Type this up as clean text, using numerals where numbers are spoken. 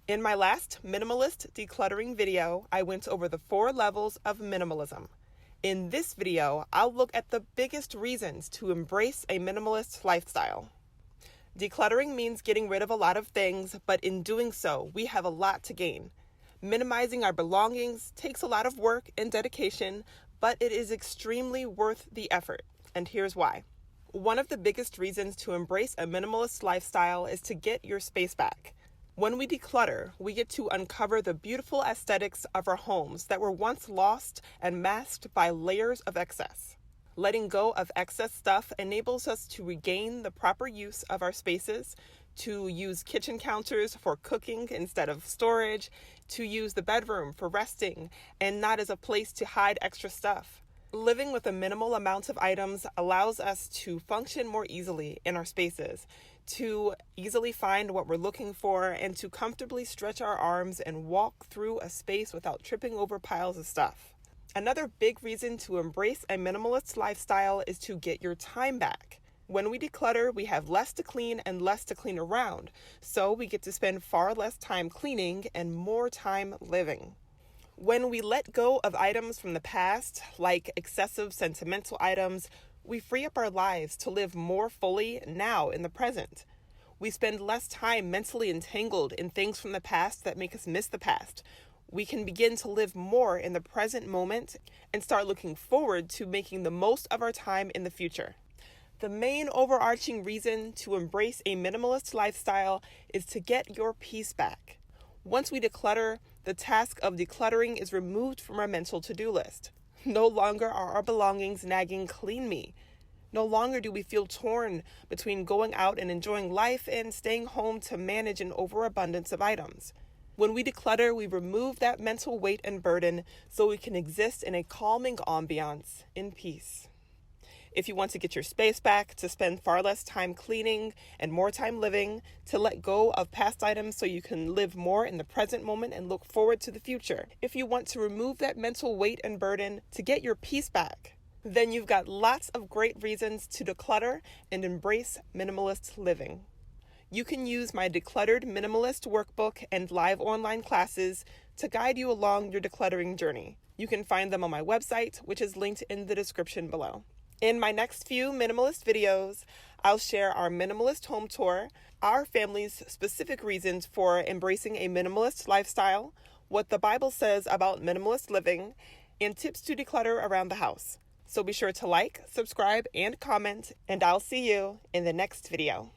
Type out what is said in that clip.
In my last minimalist decluttering video, I went over the 4 levels of minimalism. In this video, I'll look at the biggest reasons to embrace a minimalist lifestyle. Decluttering means getting rid of a lot of things, but in doing so, we have a lot to gain. Minimizing our belongings takes a lot of work and dedication, but it is extremely worth the effort. And here's why. One of the biggest reasons to embrace a minimalist lifestyle is to get your space back. When we declutter, we get to uncover the beautiful aesthetics of our homes that were once lost and masked by layers of excess. Letting go of excess stuff enables us to regain the proper use of our spaces, to use kitchen counters for cooking instead of storage, to use the bedroom for resting and not as a place to hide extra stuff. Living with a minimal amount of items allows us to function more easily in our spaces, to easily find what we're looking for, and to comfortably stretch our arms and walk through a space without tripping over piles of stuff. Another big reason to embrace a minimalist lifestyle is to get your time back. When we declutter, we have less to clean and less to clean around, so we get to spend far less time cleaning and more time living. When we let go of items from the past, like excessive sentimental items, we free up our lives to live more fully now in the present. We spend less time mentally entangled in things from the past that make us miss the past. We can begin to live more in the present moment and start looking forward to making the most of our time in the future. The main overarching reason to embrace a minimalist lifestyle is to get your peace back. Once we declutter, the task of decluttering is removed from our mental to-do list. No longer are our belongings nagging, "Clean me." No longer do we feel torn between going out and enjoying life and staying home to manage an overabundance of items. When we declutter, we remove that mental weight and burden so we can exist in a calming ambiance in peace. If you want to get your space back, to spend far less time cleaning and more time living, to let go of past items so you can live more in the present moment and look forward to the future. If you want to remove that mental weight and burden, to get your peace back, then you've got lots of great reasons to declutter and embrace minimalist living. You can use my Decluttered Minimalist Workbook and live online classes to guide you along your decluttering journey. You can find them on my website, which is linked in the description below. In my next few minimalist videos, I'll share our minimalist home tour, our family's specific reasons for embracing a minimalist lifestyle, what the Bible says about minimalist living, and tips to declutter around the house. So be sure to like, subscribe, and comment, and I'll see you in the next video.